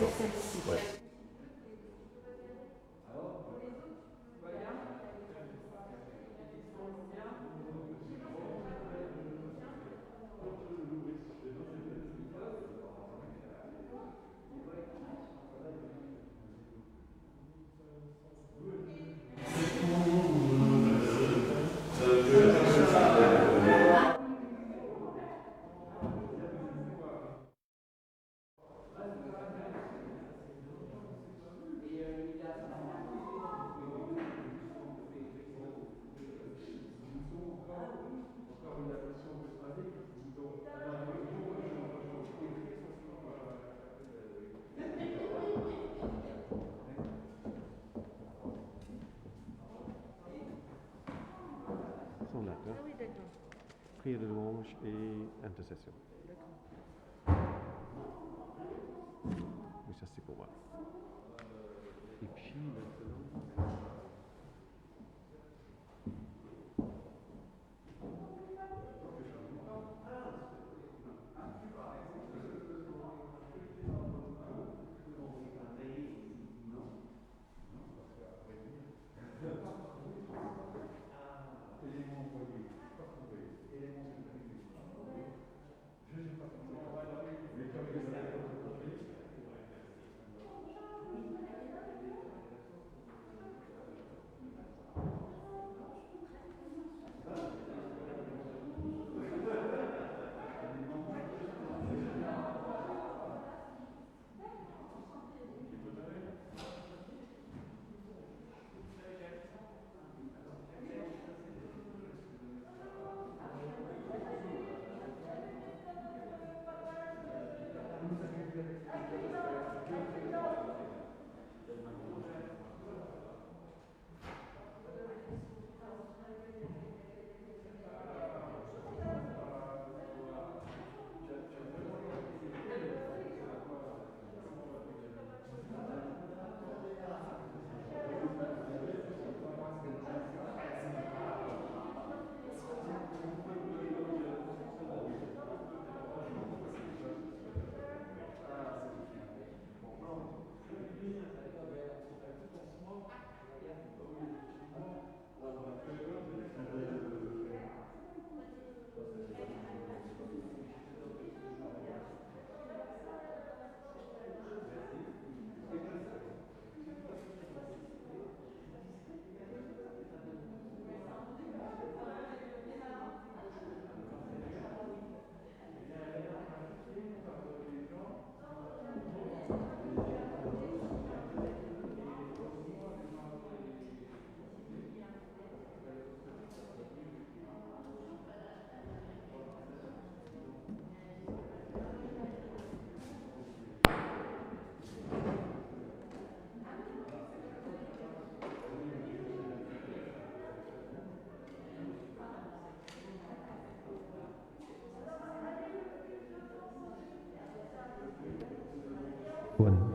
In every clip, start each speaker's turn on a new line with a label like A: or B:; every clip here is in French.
A: c'est
B: d'accord.
A: celle-ci.
B: Ouais. Son
A: Ah
B: acte,
A: oui, d'accord.
B: prière de louange et intercession. Oui, ça c'est pour moi. Et puis maintenant, bonne.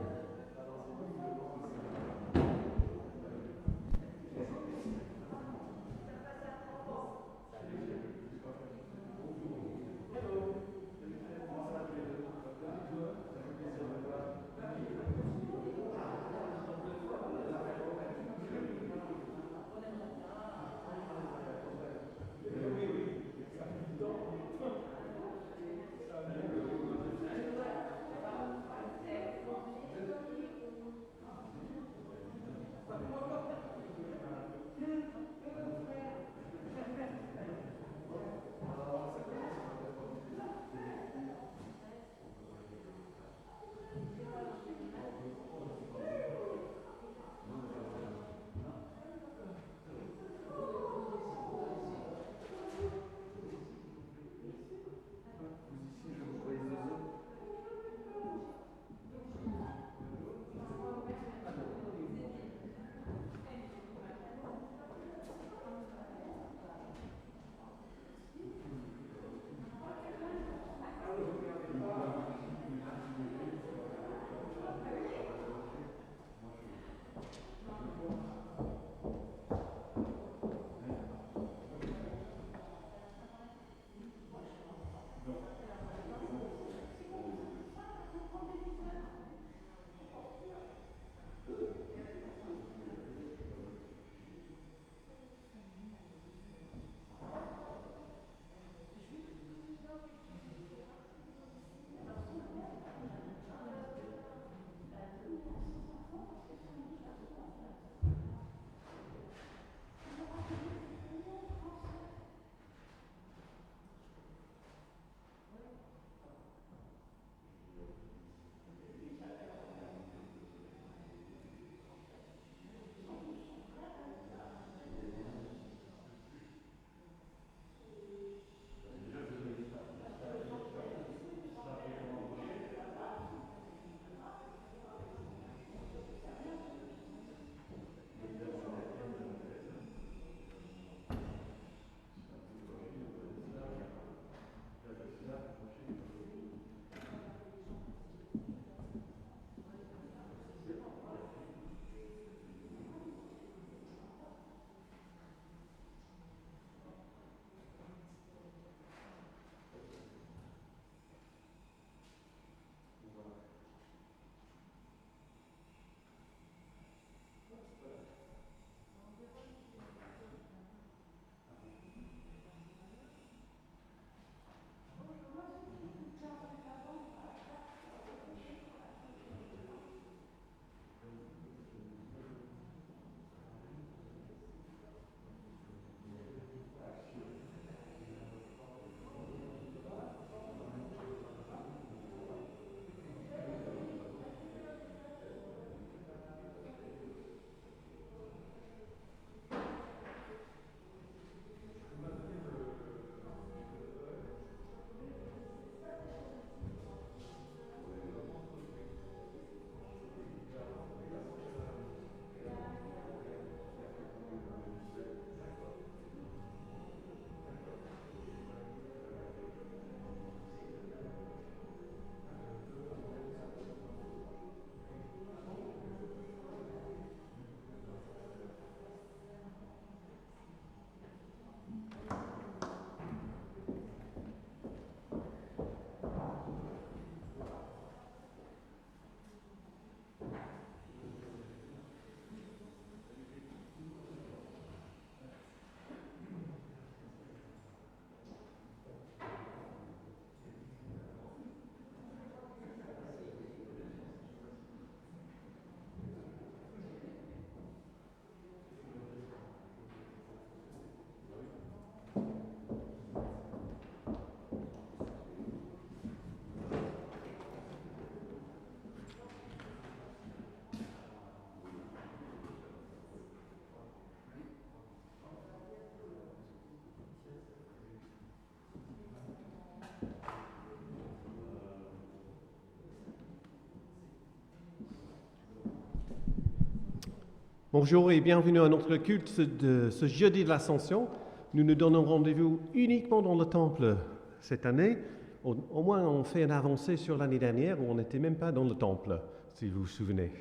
B: Bonjour et bienvenue à notre culte de ce jeudi de l'Ascension. Nous nous donnons rendez-vous uniquement dans le temple cette année. Au moins, on fait une avancée sur l'année dernière où on n'était même pas dans le temple, si vous vous souvenez.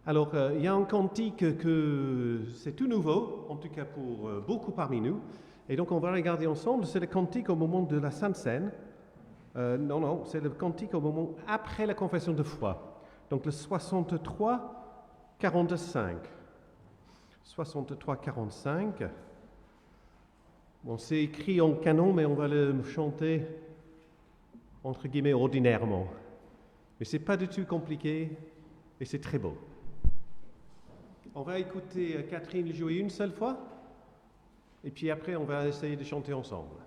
B: Alors, il y a un cantique que c'est tout nouveau, en tout cas pour beaucoup parmi nous. Et donc, on va regarder ensemble. C'est le cantique au moment de la Sainte Seine. Non, c'est le cantique au moment après la confession de foi. Donc, le 63. 45. 63, 45. Bon, c'est écrit en canon, mais on va le chanter entre guillemets ordinairement. Mais c'est pas du tout compliqué et c'est très beau. On va écouter Catherine jouer une seule fois et puis après on va essayer de chanter ensemble.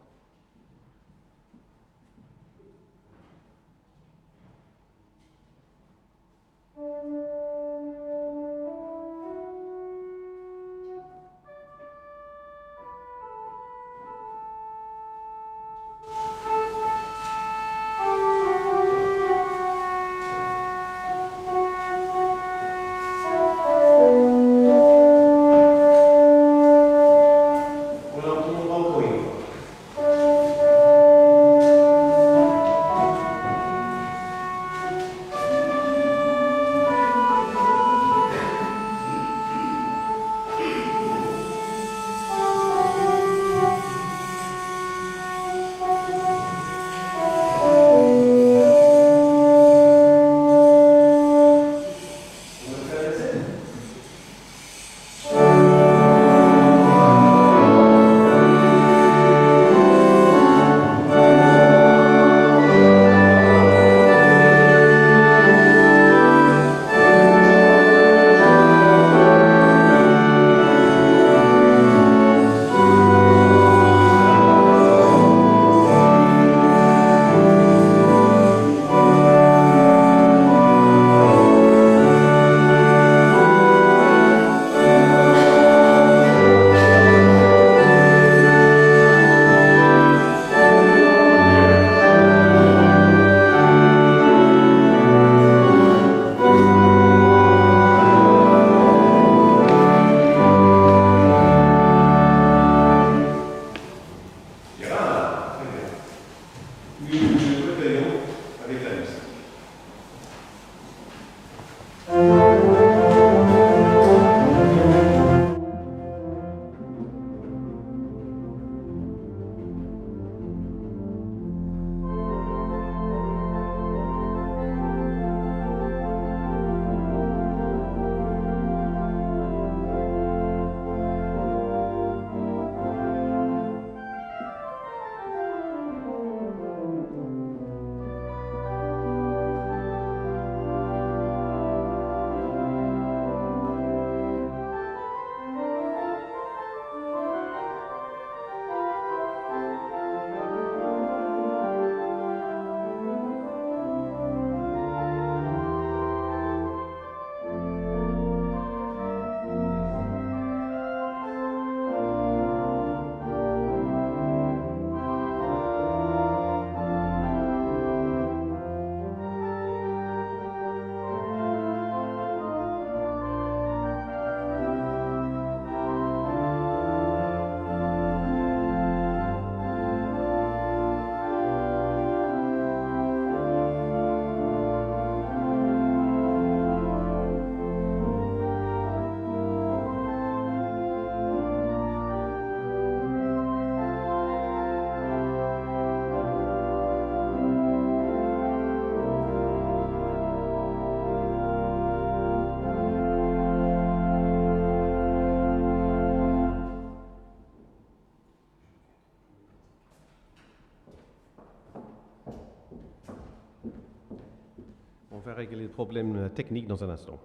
B: On va régler le problème technique dans un instant.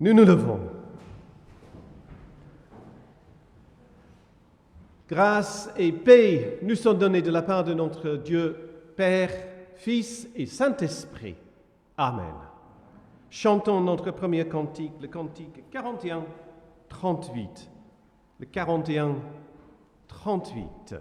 B: Nous nous levons. Grâce et paix nous sont données de la part de notre Dieu, Père, Fils et Saint-Esprit. Amen. Chantons notre premier cantique, le cantique 41, 38. Le 41, 38.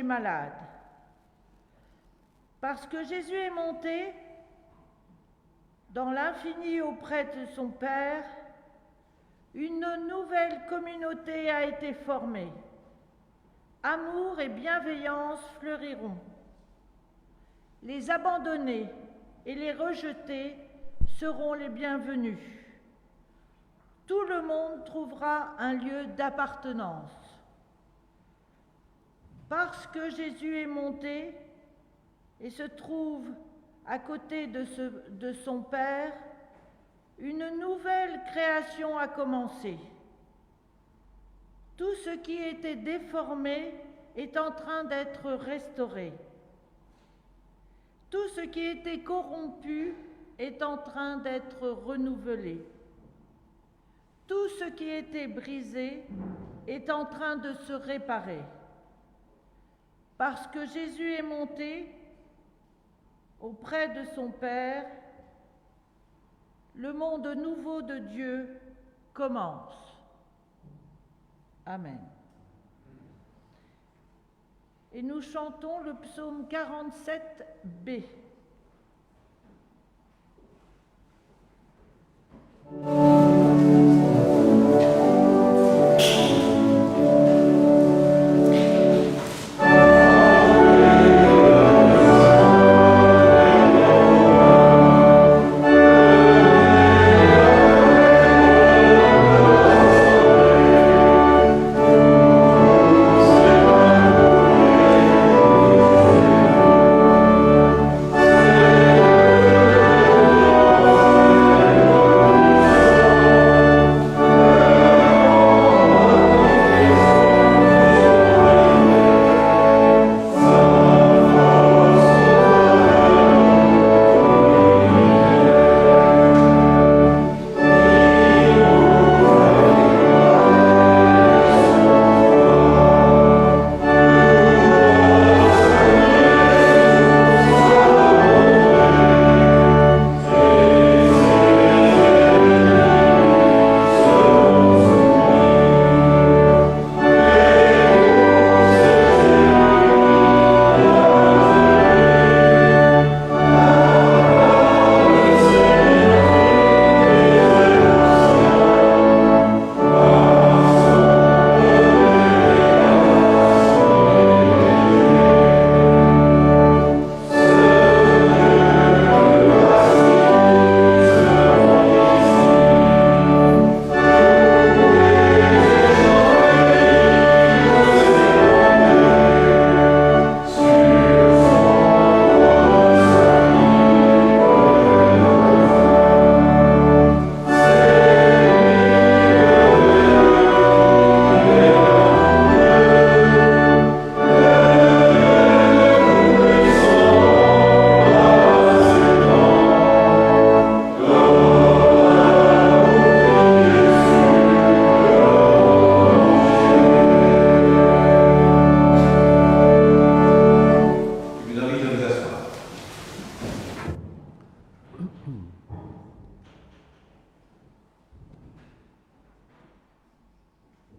A: les malades. Parce que Jésus est monté dans l'infini auprès de son Père, une nouvelle communauté a été formée. Amour et bienveillance fleuriront. Les abandonnés et les rejetés seront les bienvenus. Tout le monde trouvera un lieu d'appartenance. Parce que Jésus est monté et se trouve à côté de son Père, une nouvelle création a commencé. Tout ce qui était déformé est en train d'être restauré. Tout ce qui était corrompu est en train d'être renouvelé. Tout ce qui était brisé est en train de se réparer. Parce que Jésus est monté auprès de son Père, le monde nouveau de Dieu commence. Amen. Et nous chantons le psaume 47b.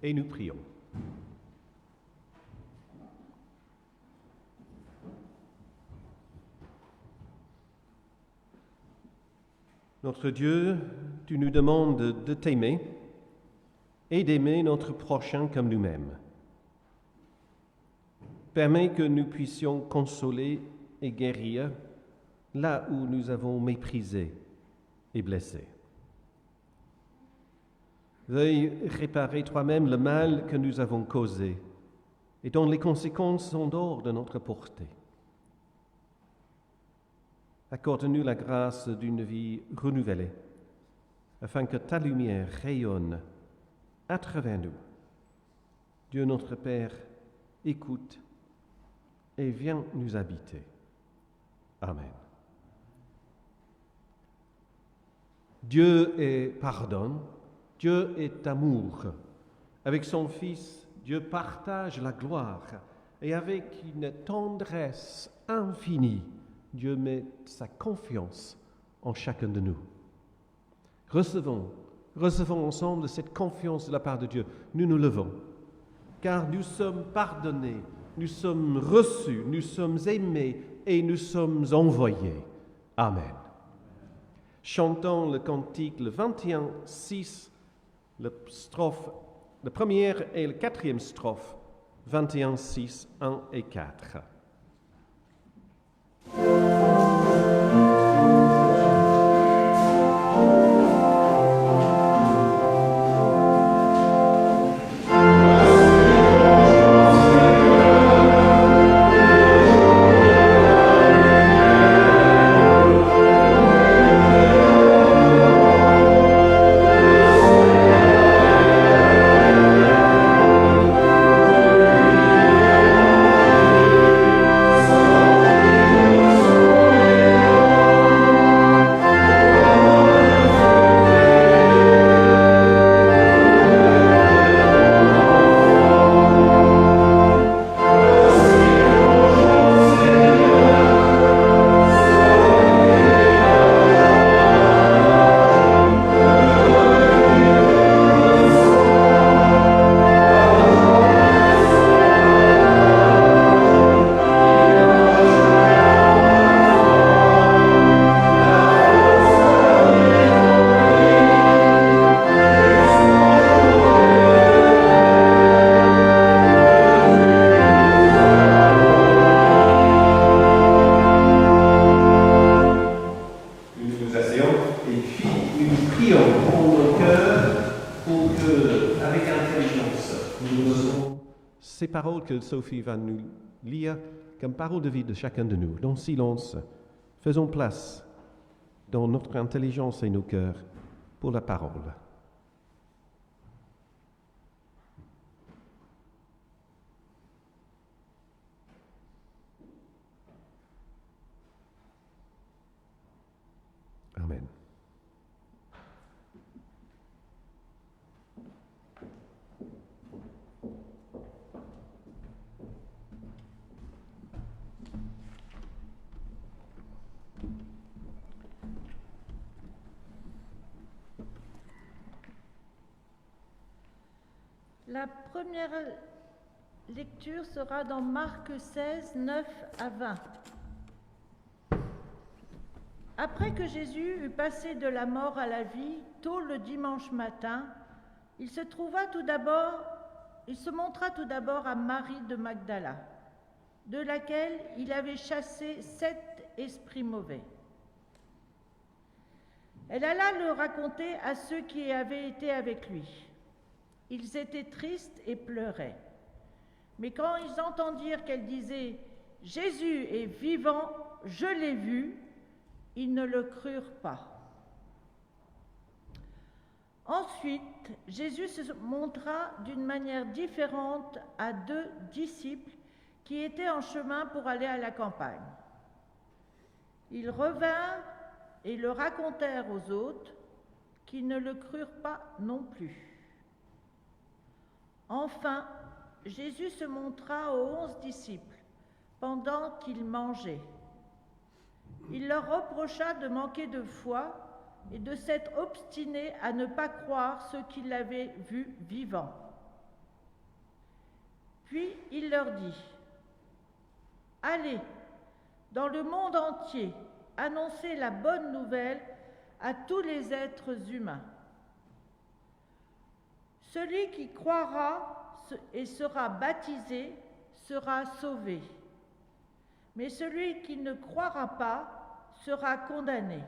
B: Et nous prions. Notre Dieu, tu nous demandes de t'aimer et d'aimer notre prochain comme nous-mêmes. Permets que nous puissions consoler et guérir là où nous avons méprisé et blessé. Veuille réparer toi-même le mal que nous avons causé et dont les conséquences sont hors de notre portée. Accorde-nous la grâce d'une vie renouvelée, afin que ta lumière rayonne à travers nous. Dieu notre Père, écoute et viens nous habiter. Amen. Dieu est pardon, Dieu est amour. Avec son Fils, Dieu partage la gloire et avec une tendresse infinie, Dieu met sa confiance en chacun de nous. Recevons ensemble cette confiance de la part de Dieu. Nous nous levons, car nous sommes pardonnés nous sommes reçus, nous sommes aimés et nous sommes envoyés. Amen. Chantons le cantique, le 21, 6, la première et la quatrième strophe, 21, 6, 1 et 4. Ces paroles que Sophie va nous lire comme paroles de vie de chacun de nous. Dans le silence, faisons place dans notre intelligence et nos cœurs pour la parole. Amen.
A: La première lecture sera dans Marc 16, 9 à 20. Après que Jésus eut passé de la mort à la vie, tôt le dimanche matin, il se montra tout d'abord à Marie de Magdala, de laquelle il avait chassé 7 esprits mauvais. Elle alla le raconter à ceux qui avaient été avec lui. Ils étaient tristes et pleuraient. Mais quand ils entendirent qu'elle disait « Jésus est vivant, je l'ai vu », ils ne le crurent pas. Ensuite, Jésus se montra d'une manière différente à 2 disciples qui étaient en chemin pour aller à la campagne. Ils revinrent et le racontèrent aux autres, qui ne le crurent pas non plus. Enfin, Jésus se montra aux 11 disciples pendant qu'ils mangeaient. Il leur reprocha de manquer de foi et de s'être obstinés à ne pas croire ceux qui l'avaient vu vivant. Puis il leur dit : « Allez, dans le monde entier, annoncez la bonne nouvelle à tous les êtres humains. Celui qui croira et sera baptisé sera sauvé, mais celui qui ne croira pas sera condamné.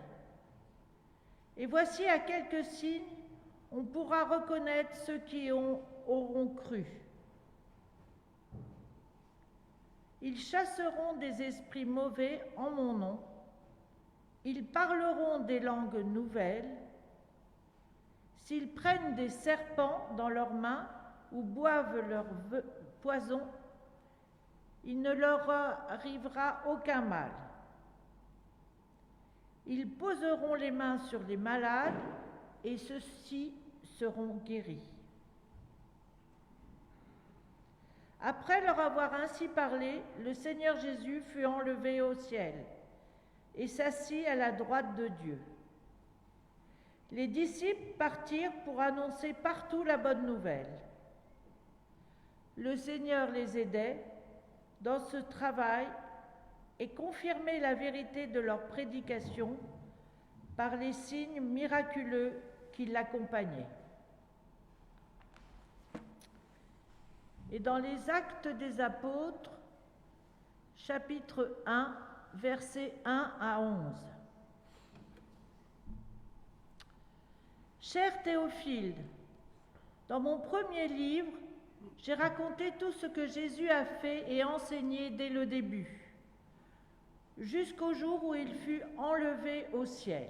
A: Et voici à quelques signes on pourra reconnaître ceux qui auront cru. Ils chasseront des esprits mauvais en mon nom, ils parleront des langues nouvelles, s'ils prennent des serpents dans leurs mains ou boivent leur poison, il ne leur arrivera aucun mal. Ils poseront les mains sur les malades et ceux-ci seront guéris. » Après leur avoir ainsi parlé, le Seigneur Jésus fut enlevé au ciel et s'assit à la droite de Dieu. Les disciples partirent pour annoncer partout la bonne nouvelle. Le Seigneur les aidait dans ce travail et confirmer la vérité de leur prédication par les signes miraculeux qui l'accompagnaient. Et dans les Actes des Apôtres, chapitre 1, versets 1 à 11. Cher Théophile, dans mon premier livre, j'ai raconté tout ce que Jésus a fait et enseigné dès le début, jusqu'au jour où il fut enlevé au ciel.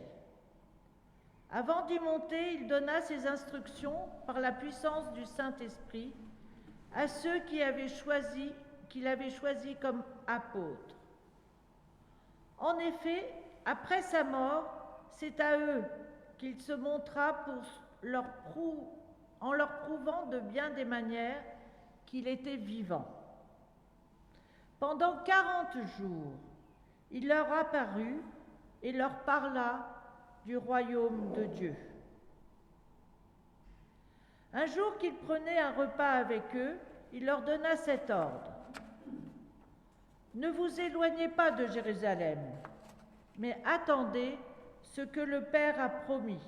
A: Avant d'y monter, il donna ses instructions par la puissance du Saint-Esprit à ceux qu'il avait choisis comme apôtres. En effet, après sa mort, c'est à eux qu'il se montra en leur prouvant de bien des manières qu'il était vivant. Pendant 40 jours, il leur apparut et leur parla du royaume de Dieu. Un jour qu'il prenait un repas avec eux, il leur donna cet ordre. Ne vous éloignez pas de Jérusalem, mais attendez ce que le Père a promis,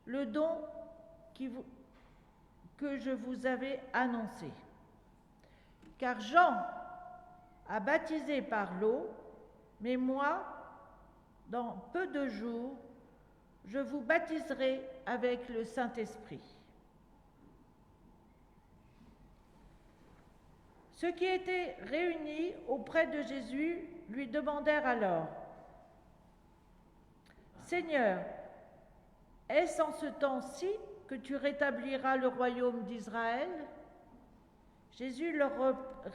A: le don que je vous avais annoncé. Car Jean a baptisé par l'eau, mais moi, dans peu de jours, je vous baptiserai avec le Saint-Esprit. Ceux qui étaient réunis auprès de Jésus lui demandèrent alors, « Seigneur, est-ce en ce temps-ci que tu rétabliras le royaume d'Israël ?» Jésus leur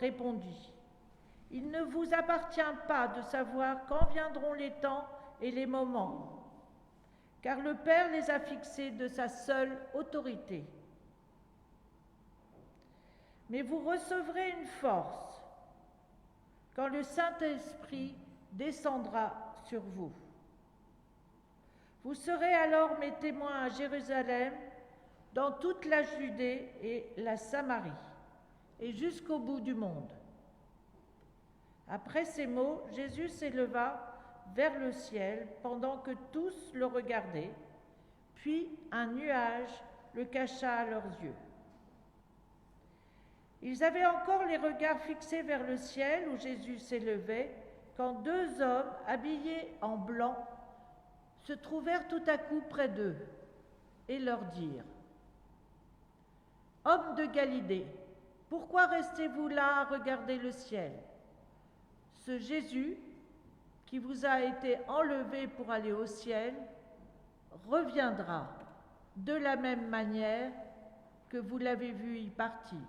A: répondit, « Il ne vous appartient pas de savoir quand viendront les temps et les moments, car le Père les a fixés de sa seule autorité. Mais vous recevrez une force quand le Saint-Esprit descendra sur vous. Vous serez alors mes témoins à Jérusalem, dans toute la Judée et la Samarie, et jusqu'au bout du monde. » Après ces mots, Jésus s'éleva vers le ciel pendant que tous le regardaient, puis un nuage le cacha à leurs yeux. Ils avaient encore les regards fixés vers le ciel où Jésus s'élevait, quand deux hommes habillés en blanc se trouvèrent tout à coup près d'eux et leur dirent, « Hommes de Galilée, pourquoi restez-vous là à regarder le ciel ? Ce Jésus, qui vous a été enlevé pour aller au ciel, reviendra de la même manière que vous l'avez vu y partir. »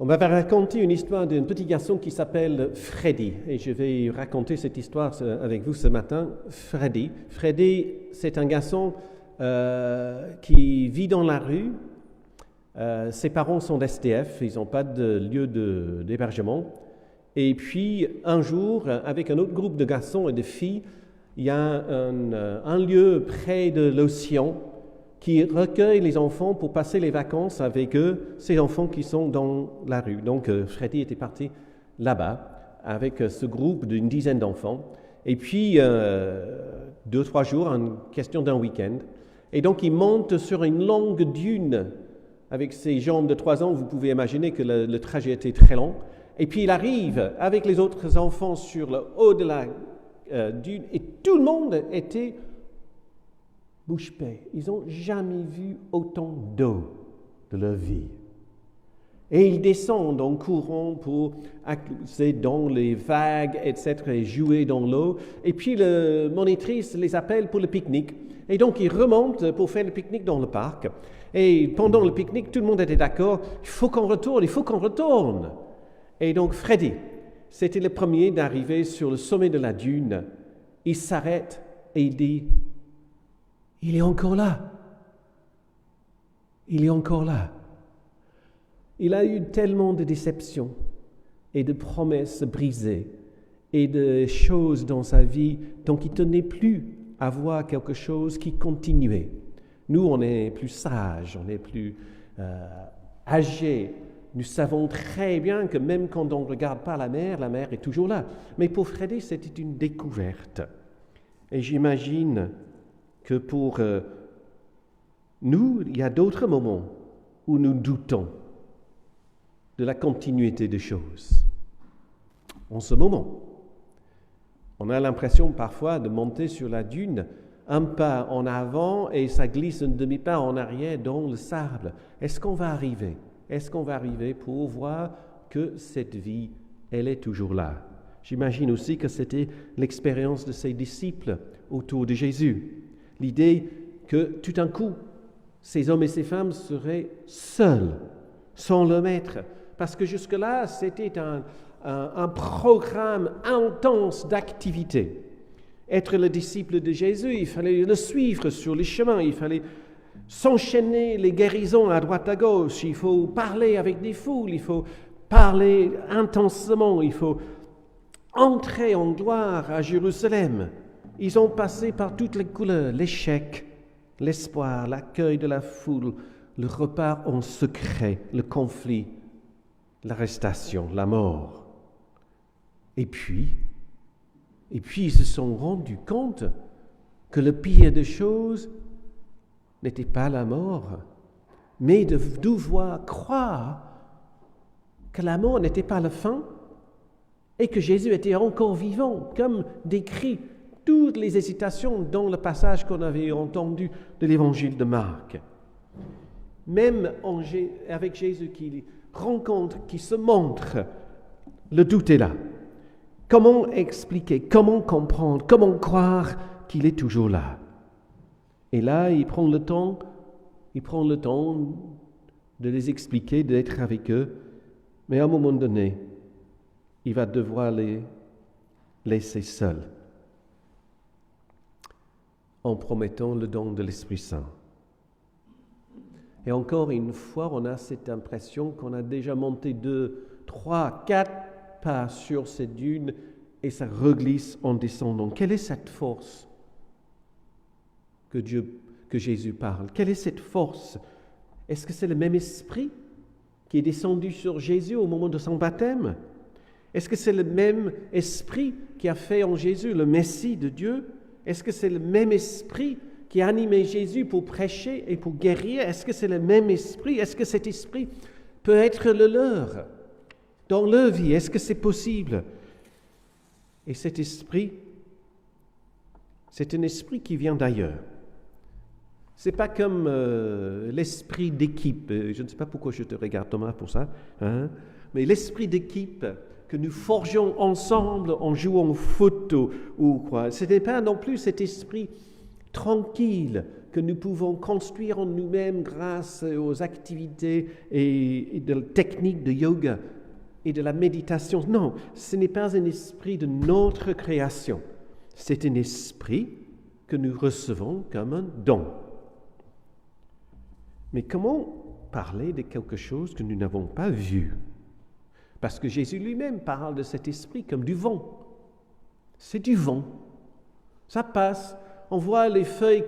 B: On m'avait raconté une histoire d'un petit garçon qui s'appelle Freddy, et je vais raconter cette histoire avec vous ce matin. Freddy, c'est un garçon qui vit dans la rue. Ses parents sont SDF, ils n'ont pas de lieu d'hébergement. Et puis, un jour, avec un autre groupe de garçons et de filles, il y a un lieu près de l'océan qui recueille les enfants pour passer les vacances avec eux, ces enfants qui sont dans la rue. Donc, Freddy était parti là-bas avec ce groupe d'une dizaine d'enfants. Et puis, 2-3 jours, en question d'un week-end. Et donc, il monte sur une longue dune. Avec ses jambes de 3 ans, vous pouvez imaginer que le trajet était très long. Et puis, il arrive avec les autres enfants sur le haut de la dune. Et tout le monde était bouche bée. Ils n'ont jamais vu autant d'eau de leur vie. Et ils descendent en courant pour accoucher dans les vagues, etc., et jouer dans l'eau. Et puis, la monitrice les appelle pour le pique-nique. Et donc, ils remontent pour faire le pique-nique dans le parc. Et pendant le pique-nique, tout le monde était d'accord. Il faut qu'on retourne. Et donc, Freddy, c'était le premier d'arriver sur le sommet de la dune. Il s'arrête et il dit, « Il est encore là. Il est encore là. » Il a eu tellement de déceptions, et de promesses brisées et de choses dans sa vie dont il ne tenait plus à voir quelque chose qui continuait. Nous, on est plus sages, on est plus âgés. Nous savons très bien que même quand on ne regarde pas la mer est toujours là. Mais pour Freddy, c'était une découverte. Et j'imagine que pour nous, il y a d'autres moments où nous doutons de la continuité des choses. En ce moment, on a l'impression parfois de monter sur la dune, un pas en avant et ça glisse un demi-pas en arrière dans le sable. Est-ce qu'on va arriver? Est-ce qu'on va arriver pour voir que cette vie, elle est toujours là? J'imagine aussi que c'était l'expérience de ses disciples autour de Jésus. L'idée que tout d'un coup, ces hommes et ces femmes seraient seuls, sans le maître. Parce que jusque-là, c'était un programme intense d'activité. Être le disciple de Jésus, il fallait le suivre sur les chemins, il fallait s'enchaîner les guérisons à droite à gauche, il faut parler avec des foules, il faut parler intensément, il faut entrer en gloire à Jérusalem. Ils ont passé par toutes les couleurs, l'échec, l'espoir, l'accueil de la foule, le repas en secret, le conflit, l'arrestation, la mort. Et puis, ils se sont rendus compte que le pire des choses n'était pas la mort, mais de devoir croire que la mort n'était pas la fin et que Jésus était encore vivant, comme décrit toutes les hésitations dans le passage qu'on avait entendu de l'évangile de Marc. Même avec Jésus qui rencontre, qui se montre, le doute est là. Comment expliquer, comment comprendre, comment croire qu'il est toujours là? Et là, il prend le temps de les expliquer, d'être avec eux, mais à un moment donné, il va devoir les laisser seuls en promettant le don de l'Esprit Saint. Et encore une fois, on a cette impression qu'on a déjà monté 2, 3, 4 pas sur cette dune et ça reglisse en descendant. Quelle est cette force que Jésus parle? Quelle est cette force? Est-ce que c'est le même esprit qui est descendu sur Jésus au moment de son baptême? Est-ce que c'est le même esprit qui a fait en Jésus le Messie de Dieu? Est-ce que c'est le même esprit qui a animé Jésus pour prêcher et pour guérir? Est-ce que c'est le même esprit? Est-ce que cet esprit peut être le leur dans leur vie? Est-ce que c'est possible? Et cet esprit, c'est un esprit qui vient d'ailleurs. C'est pas comme l'esprit d'équipe. Je ne sais pas pourquoi je te regarde, Thomas, pour ça. Hein? Mais l'esprit d'équipe que nous forgeons ensemble en jouant au foot ou quoi. Ce n'est pas non plus cet esprit tranquille que nous pouvons construire en nous-mêmes grâce aux activités et de la technique de yoga et de la méditation. Non, ce n'est pas un esprit de notre création. C'est un esprit que nous recevons comme un don. Mais comment parler de quelque chose que nous n'avons pas vu? Parce que Jésus lui-même parle de cet esprit comme du vent. C'est du vent. Ça passe. On voit les feuilles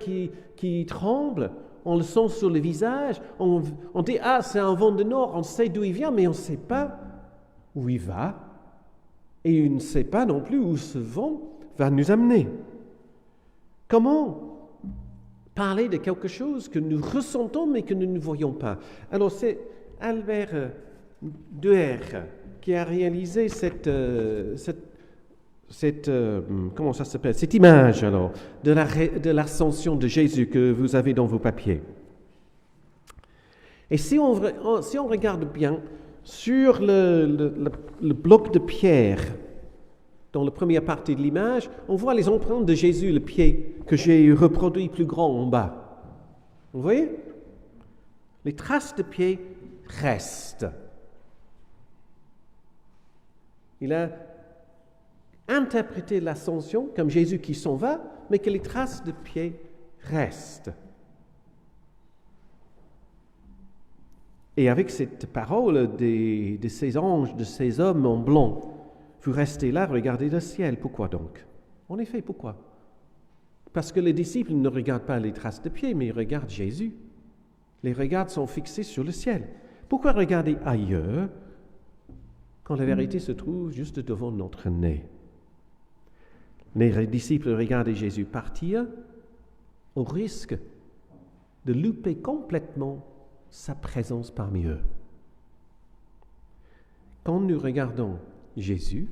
B: qui tremblent, on le sent sur le visage, on dit « Ah, c'est un vent de nord », on sait d'où il vient, mais on ne sait pas où il va. Et on ne sait pas non plus où ce vent va nous amener. Comment parler de quelque chose que nous ressentons mais que nous ne voyons pas? Alors c'est Albert Duer qui a réalisé cette comment ça s'appelle, cette image alors de l'ascension de Jésus que vous avez dans vos papiers. Et si on regarde bien sur le bloc de pierre dans la première partie de l'image, on voit les empreintes de Jésus, le pied que j'ai reproduit plus grand en bas. Vous voyez? Les traces de pied restent. Il a interprété l'ascension comme Jésus qui s'en va, mais que les traces de pied restent. Et avec cette parole de ces anges, de ces hommes en blanc, vous restez là, regardez le ciel. Pourquoi donc? En effet, pourquoi? Parce que les disciples ne regardent pas les traces de pieds, mais ils regardent Jésus. Les regards sont fixés sur le ciel. Pourquoi regarder ailleurs quand la vérité se trouve juste devant notre nez? Les disciples regardaient Jésus partir au risque de louper complètement sa présence parmi eux. Quand nous regardons Jésus,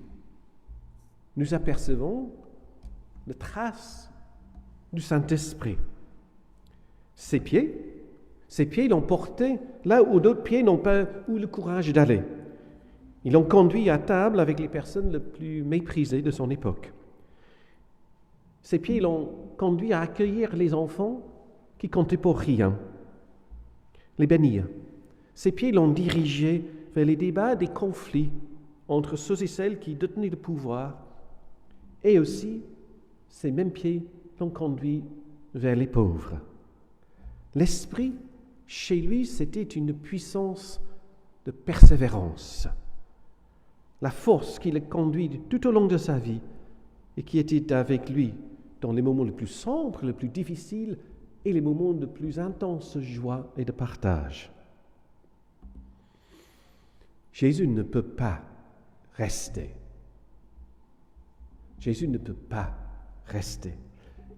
B: nous apercevons les traces du Saint-Esprit. Ses pieds l'ont porté là où d'autres pieds n'ont pas eu le courage d'aller. Ils l'ont conduit à table avec les personnes les plus méprisées de son époque. Ses pieds l'ont conduit à accueillir les enfants qui comptaient pour rien, les bénir. Ses pieds l'ont dirigé vers les débats des conflits entre ceux et celles qui détenaient le pouvoir, et aussi, ces mêmes pieds l'ont conduit vers les pauvres. L'esprit, chez lui, c'était une puissance de persévérance. La force qui le conduit tout au long de sa vie et qui était avec lui dans les moments les plus sombres, les plus difficiles et les moments de plus intense joie et de partage. Jésus ne peut pas rester. Jésus ne peut pas rester.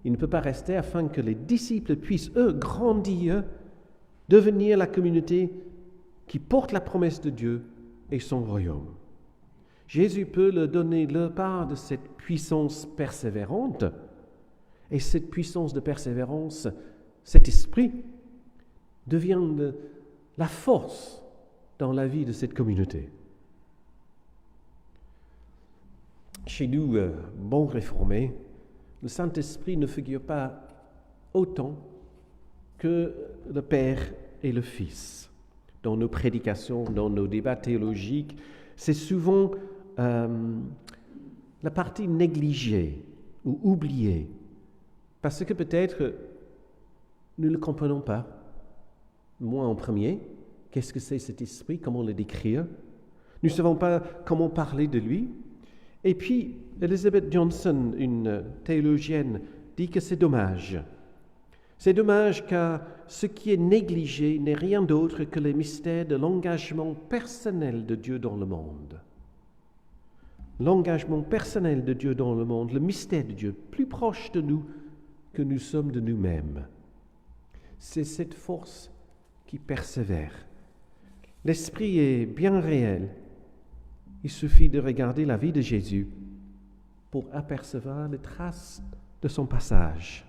B: Il ne peut pas rester afin que les disciples puissent, eux, grandir, devenir la communauté qui porte la promesse de Dieu et son royaume. Jésus peut leur donner leur part de cette puissance persévérante, et cette puissance de persévérance, cet esprit, devient la force dans la vie de cette communauté. Chez nous, bons réformés, le Saint-Esprit ne figure pas autant que le Père et le Fils. Dans nos prédications, dans nos débats théologiques, c'est souvent la partie négligée ou oubliée, parce que peut-être nous ne le comprenons pas. Moi en premier, qu'est-ce que c'est cet esprit, comment le décrire? Nous ne savons pas comment parler de lui. Et puis, Elizabeth Johnson, une théologienne, dit que c'est dommage. C'est dommage car ce qui est négligé n'est rien d'autre que le mystère de l'engagement personnel de Dieu dans le monde. L'engagement personnel de Dieu dans le monde, le mystère de Dieu, plus proche de nous que nous sommes de nous-mêmes. C'est cette force qui persévère. L'esprit est bien réel. Il suffit de regarder la vie de Jésus pour apercevoir les traces de son passage.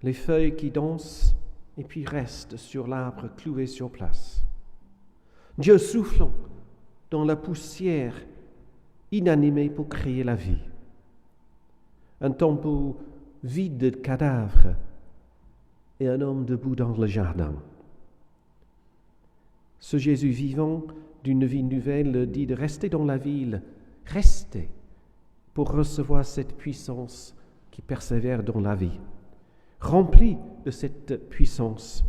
B: Les feuilles qui dansent et puis restent sur l'arbre cloué sur place. Dieu soufflant dans la poussière inanimée pour créer la vie. Un tombeau vide de cadavres et un homme debout dans le jardin. Ce Jésus vivant d'une vie nouvelle dit de rester dans la ville, rester pour recevoir cette puissance qui persévère dans la vie. Rempli de cette puissance,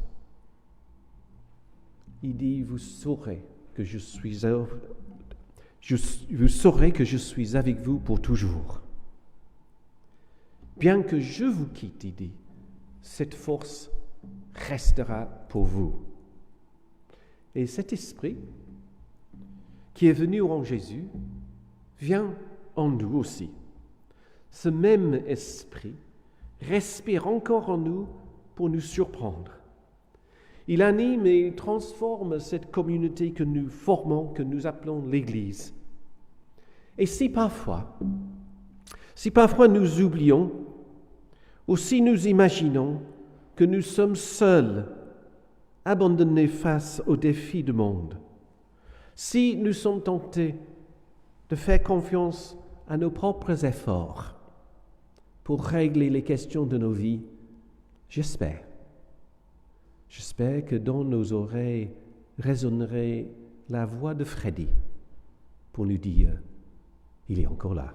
B: il dit, vous saurez que je suis avec vous pour toujours. Bien que je vous quitte, il dit, cette force restera pour vous. Et cet esprit qui est venu en Jésus vient en nous aussi. Ce même esprit respire encore en nous pour nous surprendre. Il anime et transforme cette communauté que nous formons, que nous appelons l'Église. Et si parfois nous oublions, ou si nous imaginons que nous sommes seuls, abandonnés face aux défis du monde, si nous sommes tentés de faire confiance à nos propres efforts pour régler les questions de nos vies, j'espère que dans nos oreilles résonnerait la voix de Freddy pour nous dire, il est encore là.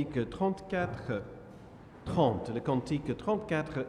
B: cantique 34-30. Le cantique 34-30.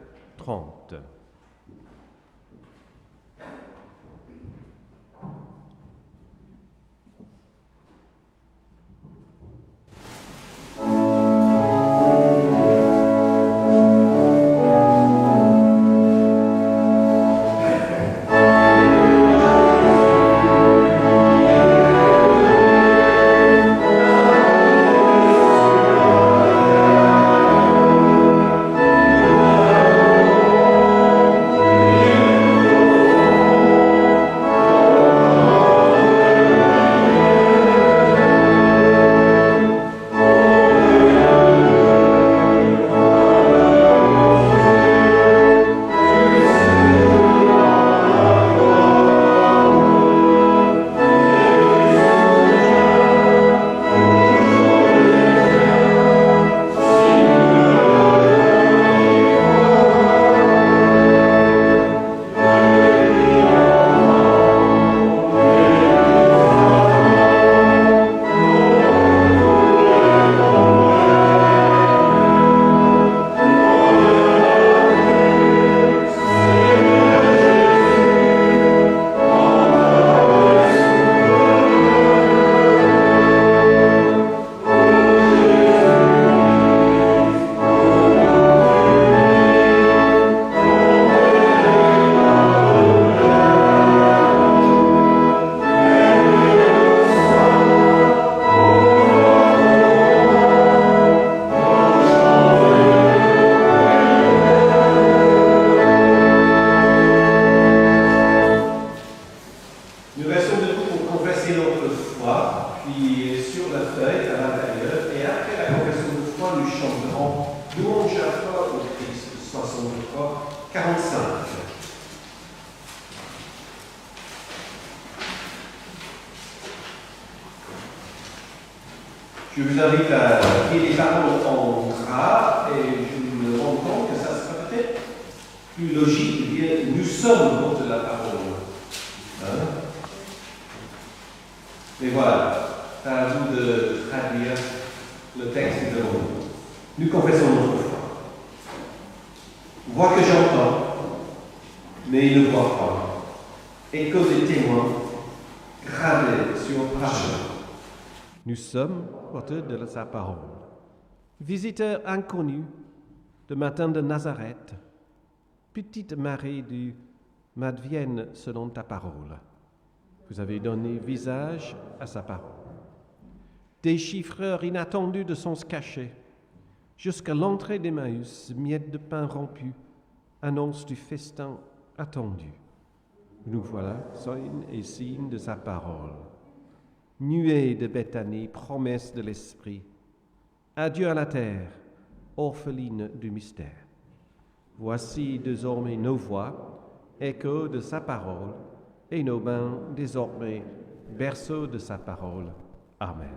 B: Je vous invite à lire les paroles en gras et je me rends compte que ça serait peut-être plus logique de dire « nous sommes contre la parole hein? ». Mais voilà, c'est à vous de traduire le texte de l'autre. Nous confessons notre foi. Voix que j'entends, mais il ne voit pas. Écho des témoins, gravés sur parchemin. Nous sommes porteurs de sa parole. Visiteurs inconnus de matin de Nazareth, petite Marie du m'advienne selon ta parole. Vous avez donné visage à sa parole. Déchiffreur inattendu de sens cachés, jusqu'à l'entrée d'Emmaüs, miettes de pain rompues, annonce du festin attendu. Nous voilà, signes et signes de sa parole. Nuée de Béthanie, promesse de l'Esprit. Adieu à la terre, orpheline du mystère. Voici désormais nos voix, écho de sa parole, et nos bains désormais, berceau de sa parole. Amen.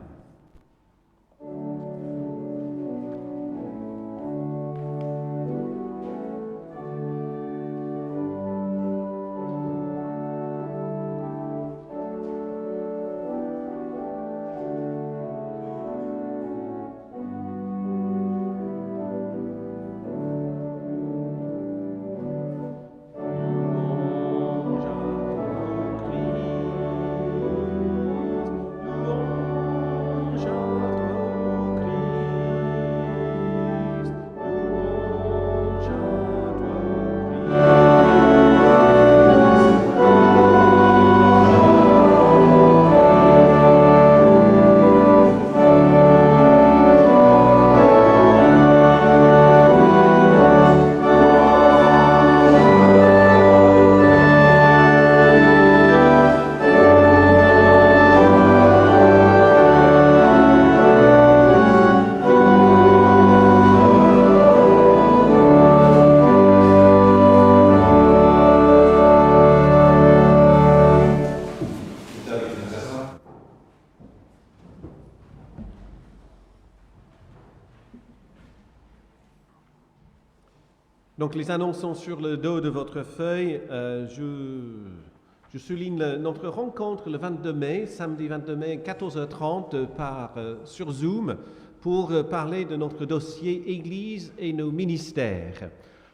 B: Donc les annonces sont sur le dos de votre feuille. Je souligne notre rencontre le 22 mai, samedi 22 mai, 14h30 sur Zoom. pour parler de notre dossier Église et nos ministères.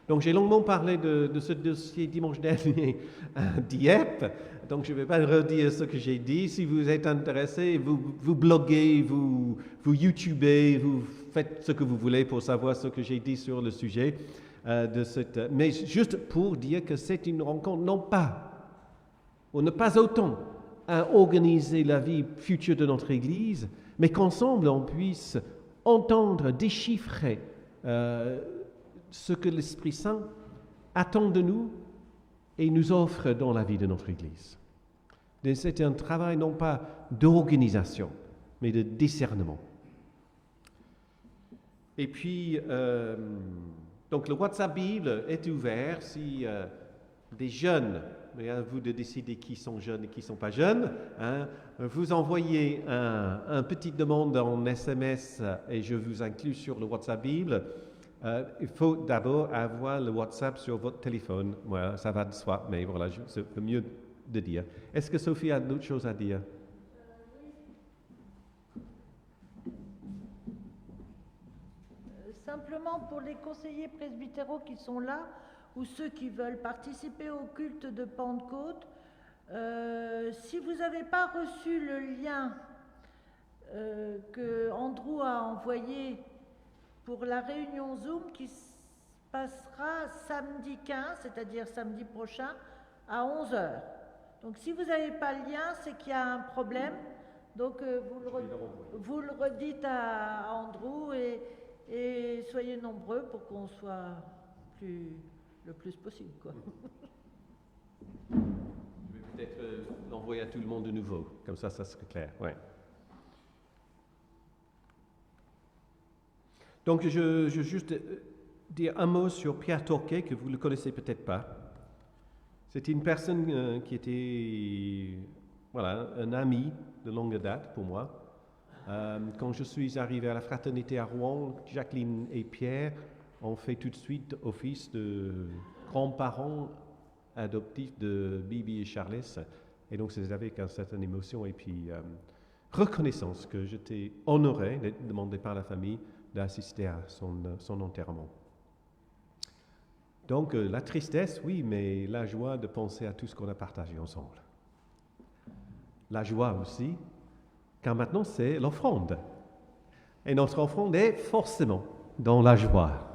B: Donc j'ai longuement parlé de ce dossier dimanche dernier à Dieppe, donc je ne vais pas redire ce que j'ai dit. Si vous êtes intéressé, vous bloguez, vous YouTubez, vous faites ce que vous voulez pour savoir ce que j'ai dit sur le sujet de cette... Mais juste pour dire que c'est une rencontre, non pas, ou ne pas autant, à organiser la vie future de notre Église, mais qu'ensemble on puisse entendre, déchiffrer ce que l'Esprit Saint attend de nous et nous offre dans la vie de notre Église. C'est un travail non pas d'organisation, mais de discernement. Et puis, donc le WhatsApp Bible est ouvert si des jeunes, mais à vous de décider qui sont jeunes et qui ne sont pas jeunes, hein, vous envoyez un petit demande en SMS et je vous inclus sur le WhatsApp Bible. Il faut d'abord avoir le WhatsApp sur votre téléphone. Voilà, ça va de soi, mais voilà, c'est le mieux de dire. Est-ce que Sophie a d'autres choses à dire?
A: Simplement pour les conseillers presbytéraux qui sont là, ou ceux qui veulent participer au culte de Pentecôte, si vous n'avez pas reçu le lien que Andrew a envoyé pour la réunion Zoom qui se passera samedi 15, c'est-à-dire samedi prochain, à 11h. Donc si vous n'avez pas le lien, c'est qu'il y a un problème. Donc vous le redites à Andrew et soyez nombreux pour qu'on soit le plus possible, quoi.
B: Je vais peut-être l'envoyer à tout le monde de nouveau, comme ça serait clair. Ouais. Donc, je veux juste dire un mot sur Pierre Torquet, que vous ne le connaissez peut-être pas. C'était une personne qui était, voilà, un ami de longue date pour moi. Quand je suis arrivé à la fraternité à Rouen, Jacqueline et Pierre ont fait tout de suite office de grands-parents adoptifs de Bibi et Charles. Et donc, c'est avec une certaine émotion et puis reconnaissance que j'étais honoré, demandé par la famille, d'assister à son enterrement. Donc, la tristesse, oui, mais la joie de penser à tout ce qu'on a partagé ensemble. La joie aussi, car maintenant c'est l'offrande. Et notre offrande est forcément dans la joie.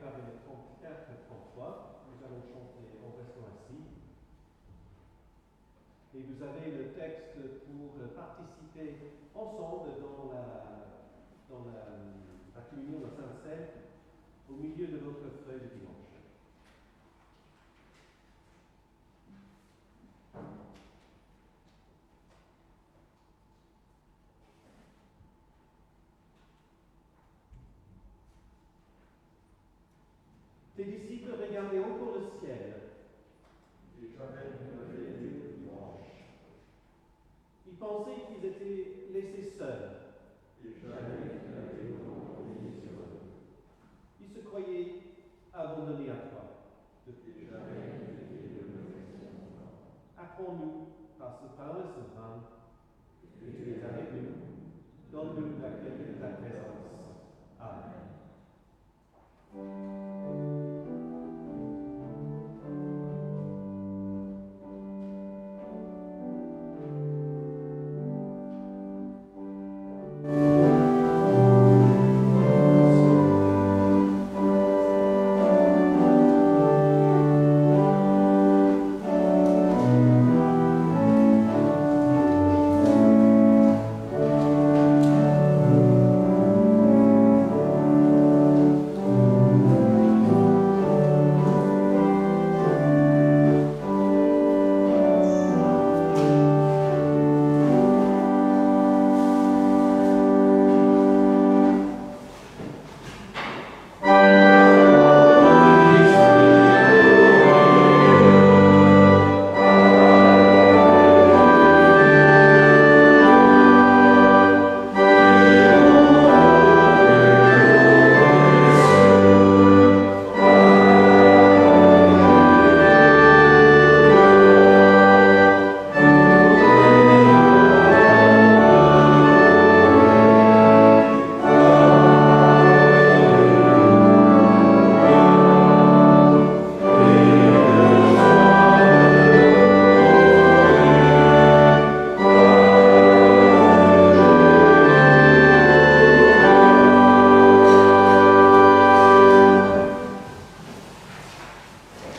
B: préparé le 34 et 33. Nous allons chanter en restant assis. Et vous avez le texte pour participer ensemble dans la communion de Sainte-Seine au milieu de votre feuille de dimanche. Tes disciples regardaient encore le ciel.
C: Et jamais ne n'avait été dimanche.
B: Ils pensaient qu'ils étaient laissés seuls.
C: Et jamais ne n'avait été sur eux.
B: Ils se croyaient abandonnés à toi.
C: Et jamais ne n'était de nous.
B: Apprends-nous par ce pain et ce vin, et tu es avec nous. Donne-nous l'accueil de ta présence. Amen.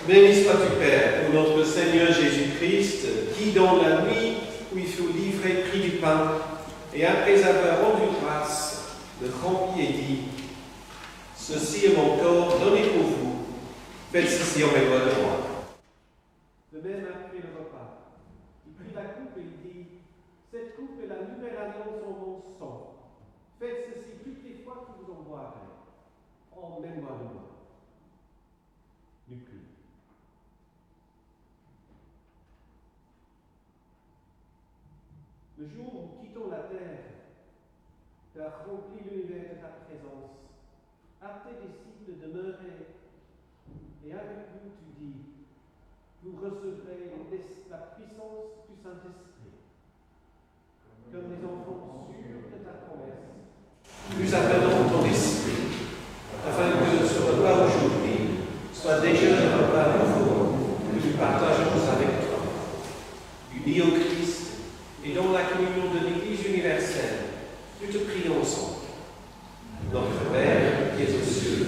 D: Béni sois-tu, Père, pour notre Seigneur Jésus-Christ, qui, dans la nuit où il fut livré, prit du pain, et après avoir rendu grâce, le rompit et dit : Ceci est mon corps donné pour vous, faites ceci en mémoire de moi.
B: De même, après le repas, il prit la coupe et il dit : Cette coupe est la nouvelle alliance en mon sang. Faites ceci toutes les fois que vous en boirez, en mémoire de moi. Nous prions. Le jour où, quittant la terre, tu as rempli l'univers de ta présence, à tes disciples demeurer, et avec nous tu dis : vous recevrez la puissance du Saint-Esprit. Comme les enfants sûrs de ta promesse,
D: Nous appelons ton esprit, afin que ce repas aujourd'hui soit déjà un repas nouveau que nous partageons avec toi. Unis au Christ et dans la communion de l'Église universelle, nous te prions ensemble. Notre Père qui es aux cieux,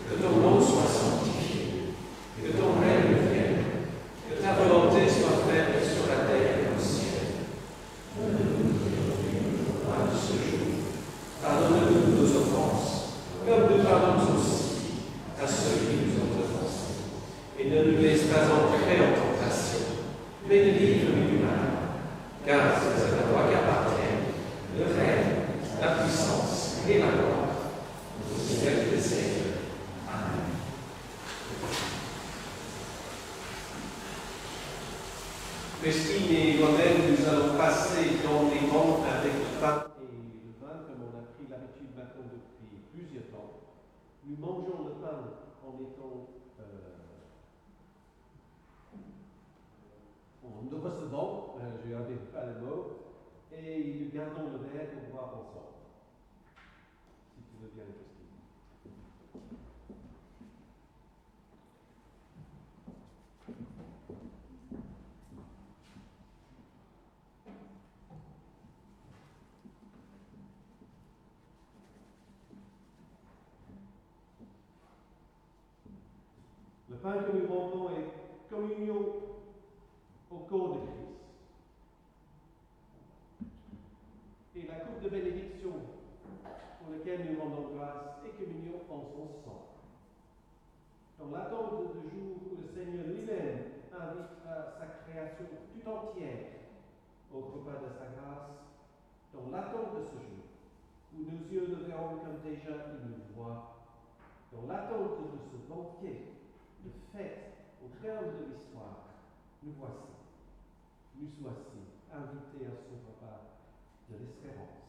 D: que ton nom soit sanctifié, que ton règne vienne, que ta volonté soit faite sur la terre et au ciel. Donne-nous ce jour. Pardonne-nous nos offenses, comme nous pardonnons aussi à ceux qui nous ont offensés. Et ne nous laisse pas entrer en tentation, mais délivre-nous du mal. Car c'est à toi qu'appartiennent le règne, la puissance et la gloire au siècle des siècles. Amen. Christine et moi-même, nous allons passer dans les rangs avec le pain
B: et le vin, comme on a pris l'habitude maintenant depuis plusieurs temps. Nous mangeons le pain en étant en le recevant, je n'avais pas le mot, et nous gardons le verre pour boire ensemble. Si tu veux bien, Christine. Le pain que nous rendons est communion au corps de Christ. Et la coupe de bénédiction pour laquelle nous rendons grâce est communion en son sang. Dans l'attente du jour où le Seigneur lui-même invitera sa création tout entière au repas de sa grâce, dans l'attente de ce jour, où nos yeux le verront comme déjà ils nous voient, dans l'attente de ce banquet de fête au terme de l'histoire, nous voici invités à ce repas de l'espérance.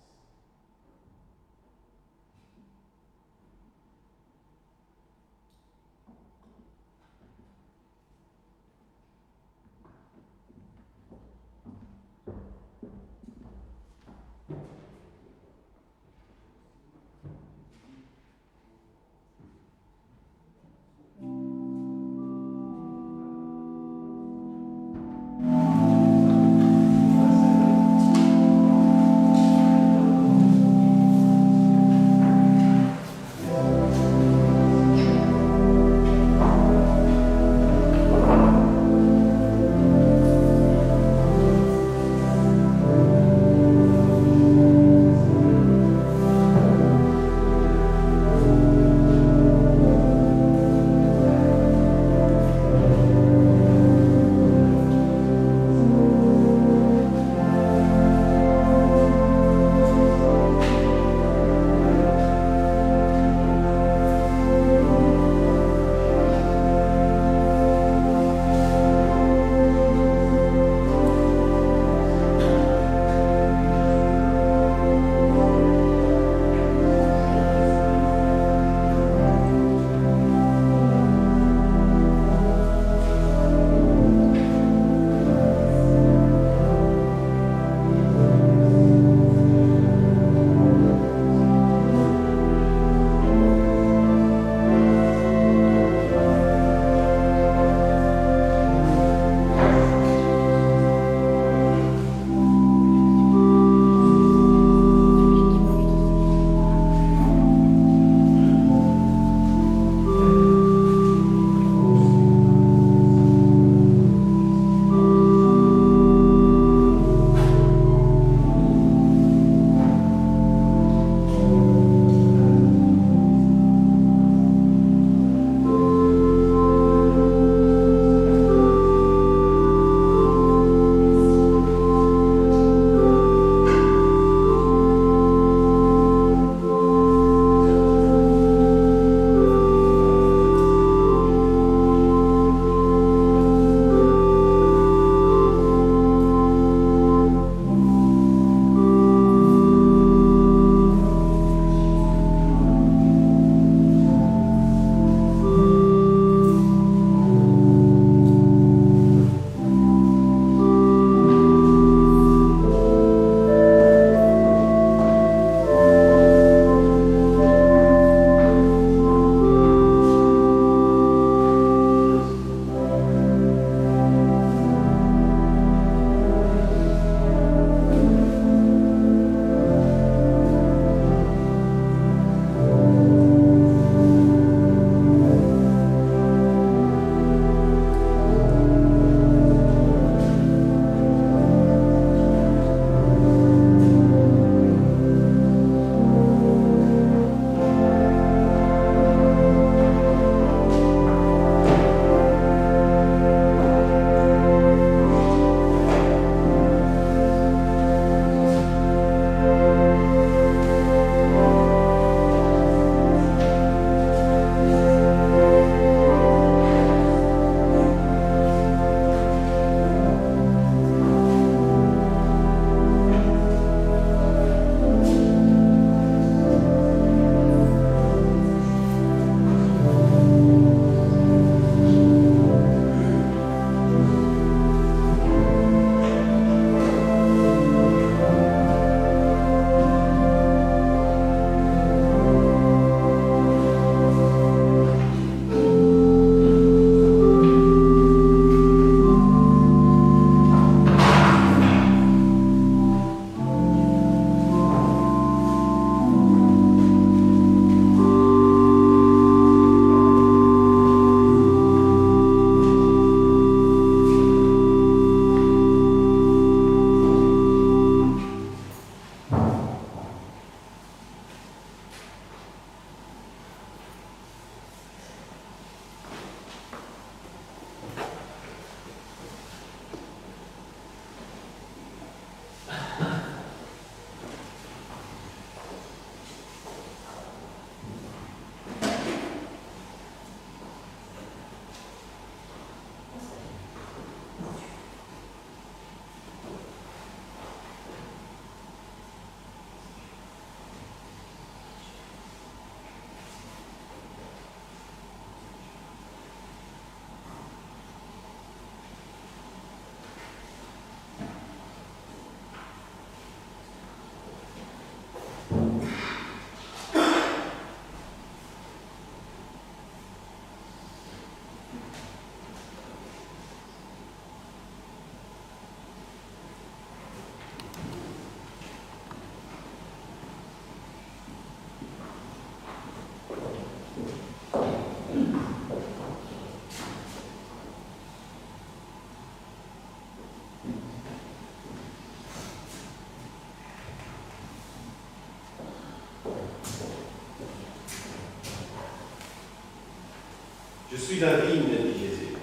D: Je suis la vigne, dit Jésus.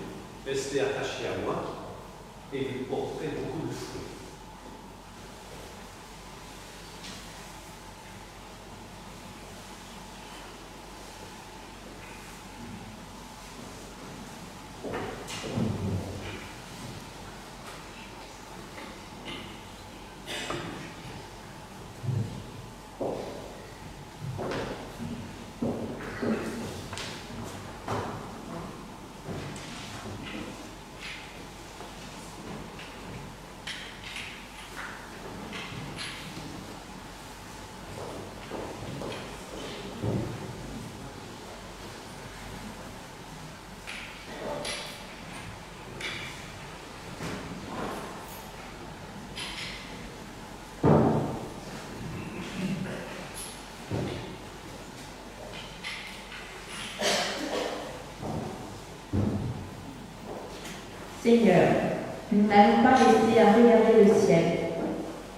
D: Restez attachés à moi et vous porterez beaucoup de fruits.
E: Seigneur, nous n'allons pas rester à regarder le ciel.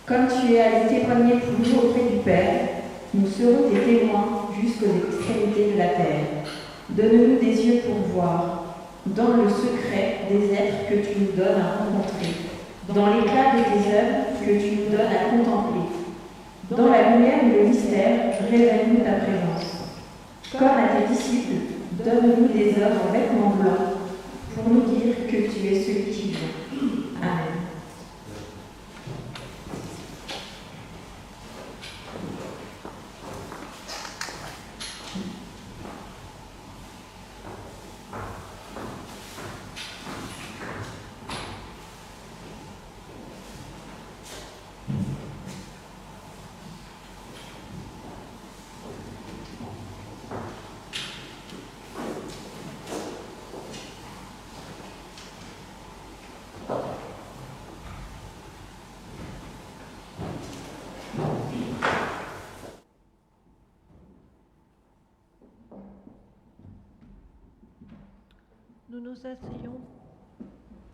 E: Comme tu es allé témoigner pour nous auprès du Père, nous serons tes témoins jusqu'aux extrémités de la terre. Donne-nous des yeux pour voir, dans le secret des êtres que tu nous donnes à rencontrer, dans l'éclat de tes œuvres que tu nous donnes à contempler. Dans la lumière et le mystère, révèle-nous ta présence. Comme à tes disciples, donne-nous des œuvres en vêtements blancs, pour nous dire que tu es celui qui vient. Amen.
A: Nous nous asseyons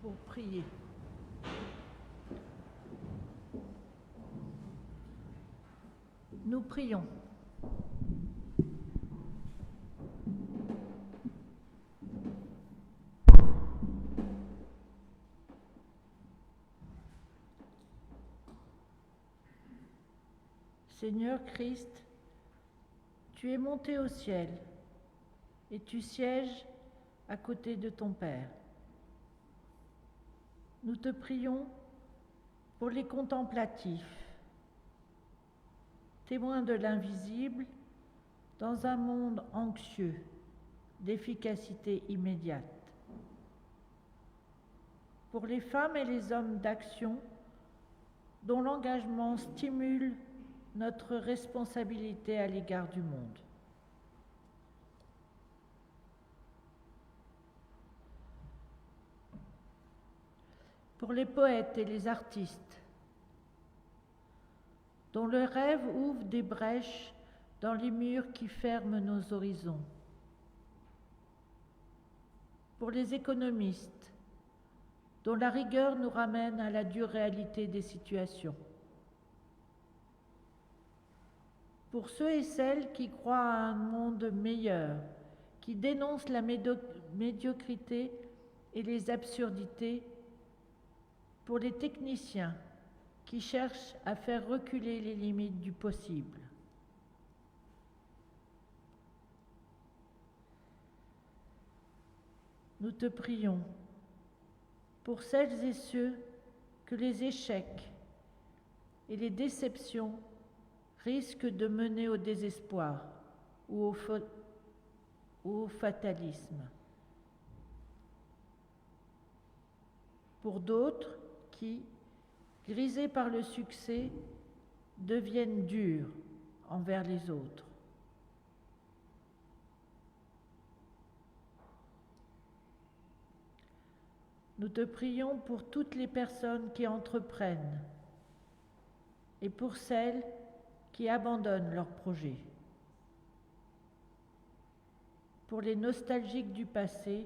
A: pour prier. Nous prions. Seigneur Christ, tu es monté au ciel et tu sièges à côté de ton Père. Nous te prions pour les contemplatifs, témoins de l'invisible dans un monde anxieux d'efficacité immédiate. Pour les femmes et les hommes d'action dont l'engagement stimule notre responsabilité à l'égard du monde. Pour les poètes et les artistes, dont le rêve ouvre des brèches dans les murs qui ferment nos horizons. Pour les économistes, dont la rigueur nous ramène à la dure réalité des situations. Pour ceux et celles qui croient à un monde meilleur, qui dénoncent la médiocrité et les absurdités, pour les techniciens qui cherchent à faire reculer les limites du possible. Nous te prions pour celles et ceux que les échecs et les déceptions risquent de mener au désespoir ou au fatalisme. Pour d'autres qui, grisés par le succès, deviennent durs envers les autres. Nous te prions pour toutes les personnes qui entreprennent et pour celles qui abandonnent leurs projets. Pour les nostalgiques du passé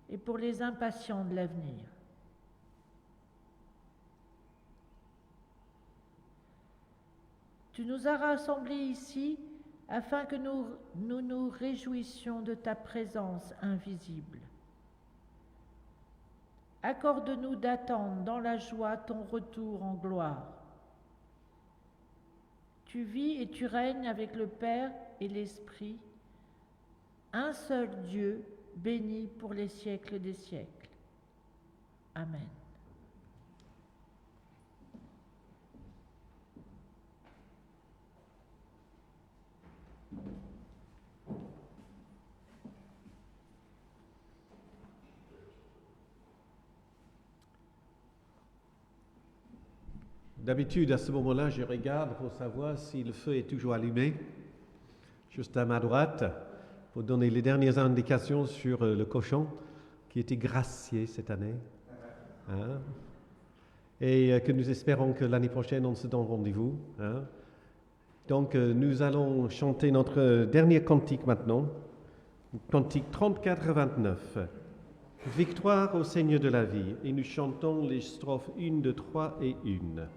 A: et pour les impatients de l'avenir. Tu nous as rassemblés ici afin que nous nous réjouissions de ta présence invisible. Accorde-nous d'attendre dans la joie ton retour en gloire. Tu vis et tu règnes avec le Père et l'Esprit, un seul Dieu, béni pour les siècles des siècles. Amen.
B: D'habitude, à ce moment-là, je regarde pour savoir si le feu est toujours allumé, juste à ma droite, pour donner les dernières indications sur le cochon qui était gracié cette année. Hein? Et que nous espérons que l'année prochaine, on se donne rendez-vous. Hein? Donc, nous allons chanter notre dernier cantique maintenant, cantique 34-29. Victoire au Seigneur de la vie. Et nous chantons les strophes 1, 2, 3 et 1.